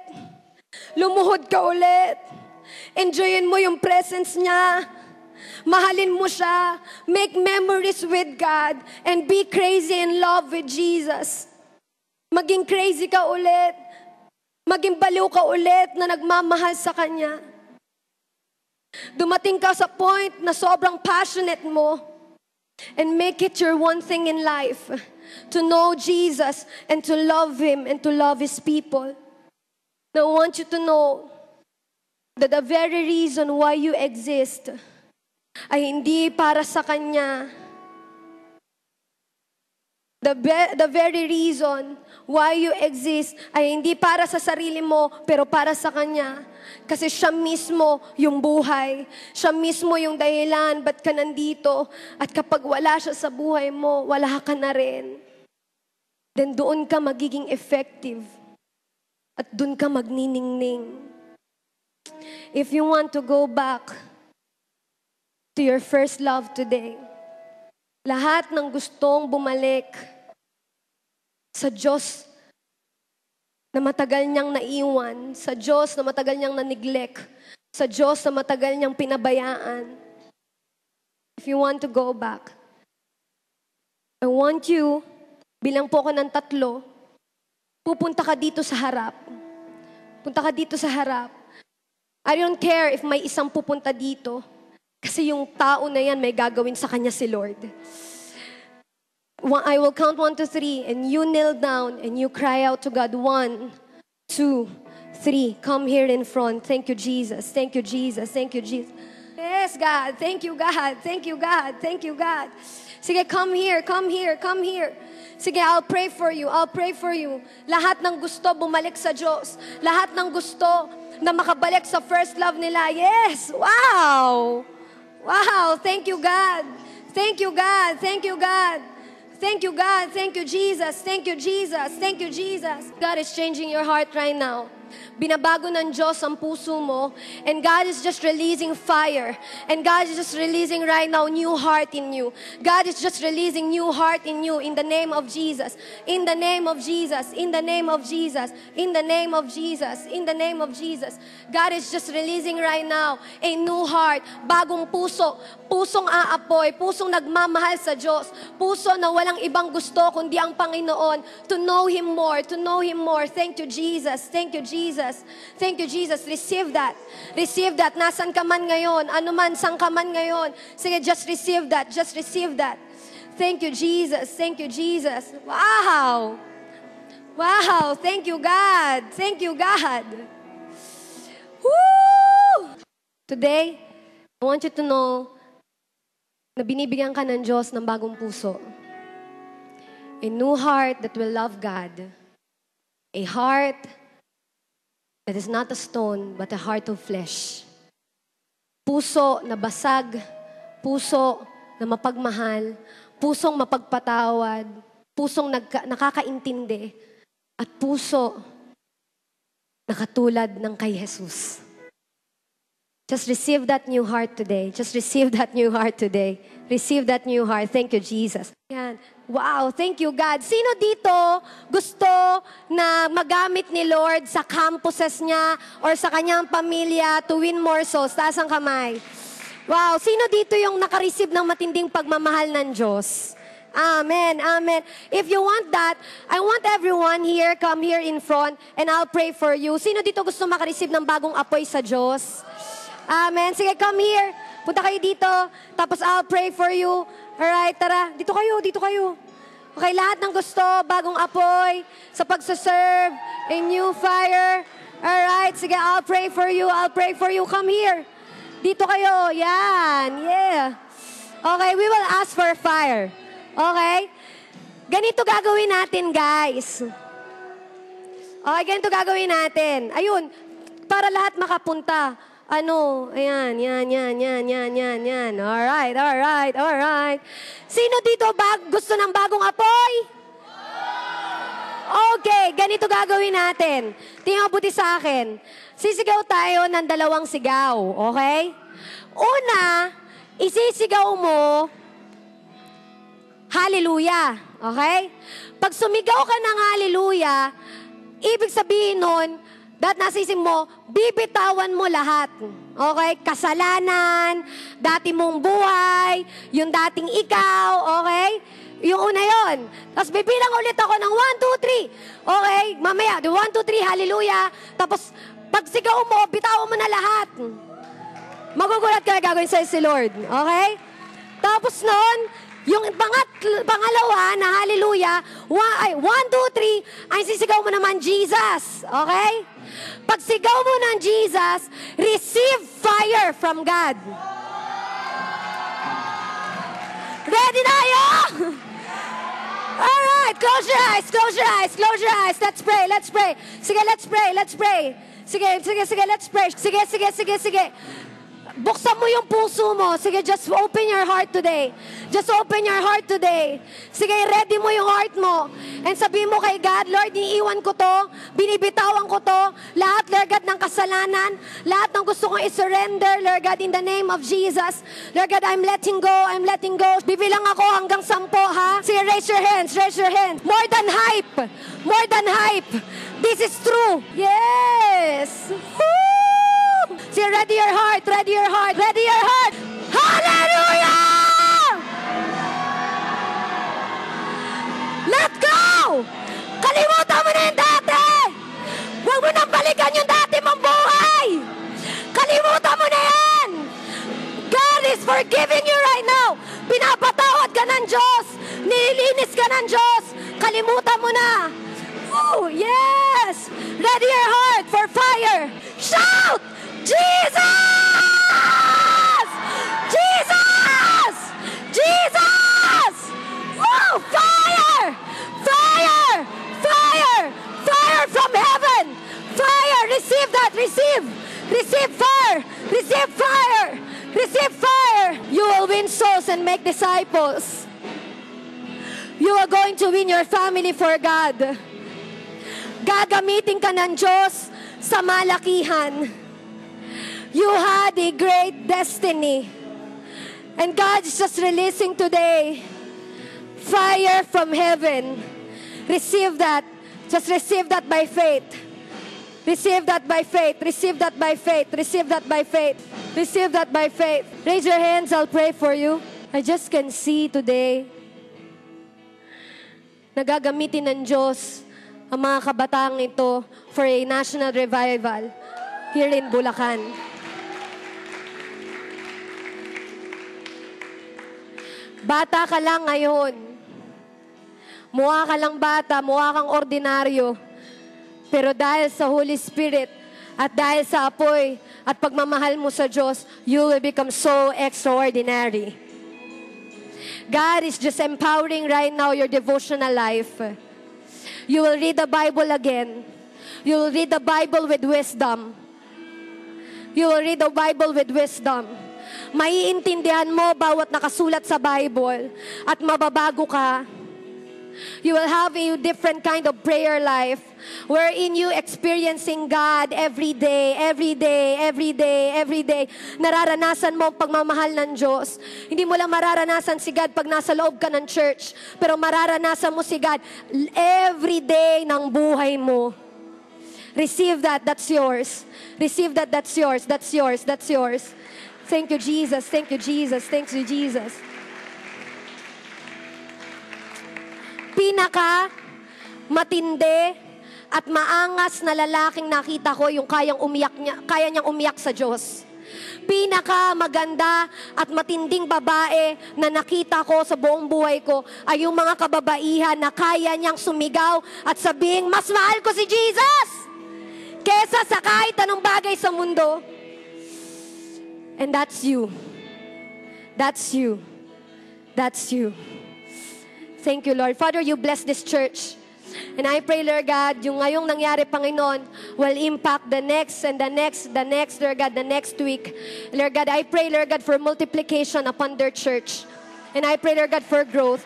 Lumuhod ka ulit. Enjoyin mo yung presence niya. Mahalin mo siya. Make memories with God. And be crazy in love with Jesus. Maging crazy ka ulit. Maging baliw ka ulit na nagmamahal sa Kanya. Dumating ka sa point na sobrang passionate mo. And make it your one thing in life. To know Jesus and to love Him and to love His people. Now I want you to know that the very reason why you exist ay hindi para sa Kanya. The very reason why you exist ay hindi para sa sarili mo, pero para sa Kanya. Kasi siya mismo yung buhay. Siya mismo yung dahilan ba't ka nandito. At kapag wala siya sa buhay mo, wala ka na rin. Then doon ka magiging effective. At doon ka magniningning. If you want to go back to your first love today, lahat ng gustong bumalik sa Diyos na matagal niyang naiwan, sa Diyos na matagal niyang na-neglect, sa Diyos na matagal niyang pinabayaan. If you want to go back, I want you, bilang po ko ng 3, pupunta ka dito sa harap. Punta ka dito sa harap. I don't care if may isang pupunta dito. Kasi yung tao na yan, may gagawin sa kanya si Lord. I will count 1 to 3, and you kneel down and you cry out to God. 1, 2, 3. Come here in front. Thank you, Jesus. Thank you, Jesus. Thank you, Jesus. Yes, God. Thank you, God. Thank you, God. Thank you, God. Sige, come here. Come here. Come here. Sige, I'll pray for you. I'll pray for you. Lahat ng gusto bumalik sa Diyos. Lahat ng gusto na makabalik sa first love nila. Yes! Wow! Wow! Thank you, God. Thank you, God. Thank you, God. Thank you, God. Thank you, Jesus. Thank you, Jesus. Thank you, Jesus. God is changing your heart right now. Binabago ng Diyos ang puso mo, and God is just releasing fire, and God is just releasing right now new heart in you. God is just releasing new heart in you in the name of Jesus. In the name of Jesus. In the name of Jesus. In the name of Jesus. In the name of Jesus. God is just releasing right now a new heart, bagong puso, pusong aapoy, pusong nagmamahal sa Diyos, puso na walang ibang gusto kundi ang Panginoon, to know Him more, to know Him more. Thank you, Jesus. Thank you, Jesus. Thank you, Jesus. Receive that. Receive that. Nasaan ka man ngayon, ano man, saan ka man ngayon. Sige, just receive that. Just receive that. Thank you, Jesus. Thank you, Jesus. Wow! Wow, thank you, God. Thank you, God. Woo! Today, I want you to know na binibigyan ka ng Diyos ng bagong puso. A new heart that will love God. A heart that is not a stone, but a heart of flesh. Puso na basag, puso na mapagmahal, pusong mapagpatawad, pusong nakakaintindi, at puso na katulad ng kay Jesus. Just receive that new heart today. Just receive that new heart today. Receive that new heart. Thank you, Jesus. Yan. Wow, thank you, God. Sino dito gusto na magamit ni Lord sa campuses niya or sa kanyang pamilya to win more souls? Taas ang kamay. Wow, sino dito yung nakareceive ng matinding pagmamahal ng Diyos? Amen, amen. If you want that, I want everyone here, come here in front, and I'll pray for you. Sino dito gusto makareceive ng bagong apoy sa Diyos? Amen. Sige, come here. Punta kayo dito. Tapos I'll pray for you. Alright, tara. Dito kayo, dito kayo. Okay, lahat ng gusto, bagong apoy, sa pagsaserve, a new fire. Alright, sige, I'll pray for you. I'll pray for you. Come here. Dito kayo. Yan. Yeah. Okay, we will ask for fire. Okay? Ganito gagawin natin, guys. Okay, ganito gagawin natin. Ayun, para lahat makapunta. Ayan, yan. Alright. Sino dito gusto ng bagong apoy? Okay, ganito gagawin natin. Tingnan mabuti sa akin. Sisigaw tayo ng 2 sigaw, okay? Una, isisigaw mo, hallelujah, okay? Pag sumigaw ka ng hallelujah, ibig sabihin nun, nasa isip mo, bibitawan mo lahat. Okay? Kasalanan, dati mong buhay, yung dating ikaw, okay? Yung una yon. Tapos bibilang ulit ako ng 1, 2, 3. Okay? Mamaya, 1, 2, 3, hallelujah. Tapos, pag sigaw mo, bitawan mo na lahat. Magugulat ka na gagawin sa'yo si Lord. Okay? Tapos noon, yung pangalawa na hallelujah, 1, 2, 3, ay sisigaw mo naman Jesus. Okay? Pag sigaw mo ng Jesus, receive fire from God. Ready na kayo? Alright, close your eyes. Let's pray. Sige, let's pray. Sige, let's pray. Sige. Buksan mo yung puso mo. Sige, just open your heart today. Sige, ready mo yung heart mo. And sabihin mo kay God, Lord, iniiwan ko to, binibitawan ko to, lahat, Lord God, ng kasalanan, lahat ng gusto kong isurrender, Lord God, in the name of Jesus. Lord God, I'm letting go. Bibilang ako hanggang 10, ha? Sige, raise your hands. More than hype. This is true. Yes. Woo! See, ready your heart. Hallelujah! Let go! Kalimutan mo na yung dati! Huwag mo nang balikan yung dati mong buhay! Kalimutan mo na yan! God is forgiving you right now! Pinapatawad ka ng Diyos! Nililinis ka ng Diyos! Kalimutan mo na! Oh, yes! Ready your heart for fire! Shout! Jesus! Woo! Fire from heaven! Fire! Receive that! Receive fire! You will win souls and make disciples. You are going to win your family for God. Gagamitin ka ng Diyos sa malakihan. You had a great destiny. And God is just releasing today fire from heaven. Receive that. Just receive that by faith. Receive that by faith. Raise your hands, I'll pray for you. I just can see today nagagamitin ng Diyos ang mga kabataang ito for a national revival here in Bulacan. Bata ka lang ngayon. Mukha ka lang bata, mukha kang ordinaryo. Pero dahil sa Holy Spirit at dahil sa apoy at pagmamahal mo sa Diyos, you will become so extraordinary. God is just empowering right now your devotional life. You will read the Bible again. You will read the Bible with wisdom. You will read the Bible with wisdom. Maiintindihan mo bawat nakasulat sa Bible at mababago ka. You will have a different kind of prayer life wherein you experiencing God every day, every day, every day, every day. Nararanasan mo ang pagmamahal ng Diyos. Hindi mo lang mararanasan si God pag nasa loob ka ng church, pero mararanasan mo si God every day ng buhay mo. Receive that, that's yours. Receive that, that's yours, that's yours, that's yours. Thank you, Jesus. Thank you, Jesus. Thank you, Jesus. Pinaka matindi at maangas na lalaking nakita ko yung kaya niyang umiyak sa Diyos. Pinaka maganda at matinding babae na nakita ko sa buong buhay ko ay yung mga kababaihan na kaya niyang sumigaw at sabihing, mas mahal ko si Jesus kesa sa kahit anong bagay sa mundo. And that's you. That's you. That's you. Thank you, Lord. Father, you bless this church. And I pray, Lord God, yung ngayong nangyari, Panginoon, will impact the next and the next, Lord God, the next week. Lord God, I pray, Lord God, for multiplication upon their church. And I pray, Lord God, for growth.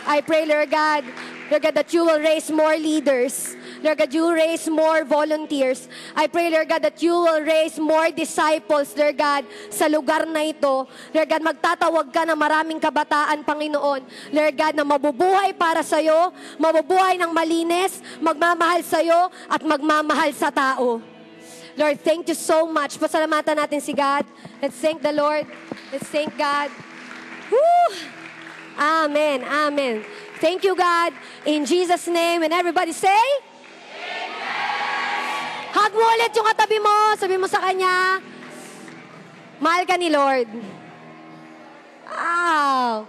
I pray, Lord God, that you will raise more leaders. Lord God, you raise more volunteers. I pray, Lord God, that you will raise more disciples, Lord God, sa lugar na ito. Lord God, magtatawag ka ng maraming kabataan, Panginoon. Lord God, na mabubuhay para sa'yo, mabubuhay ng malinis, magmamahal sa'yo, at magmamahal sa tao. Lord, thank you so much. Pasalamatan natin si God. Let's thank the Lord. Let's thank God. Woo! Amen. Amen. Thank you, God. In Jesus' name. And everybody say, hug mo ulit yung katabi mo. Sabi mo sa kanya, mahal ka ni Lord. Wow.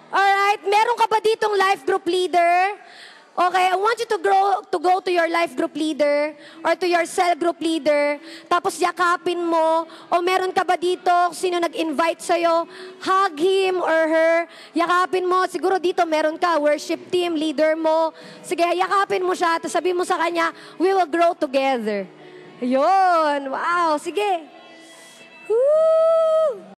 Alright, meron ka ba ditong life group leader? Okay, I want you to go to your life group leader or to your cell group leader. Tapos yakapin mo. O meron ka ba dito, sino nag-invite sa'yo? Hug him or her. Yakapin mo. Siguro dito meron ka, worship team, leader mo. Sige, yakapin mo siya. Tapos sabihin mo sa kanya, we will grow together. Yun. Wow, sige. Woo!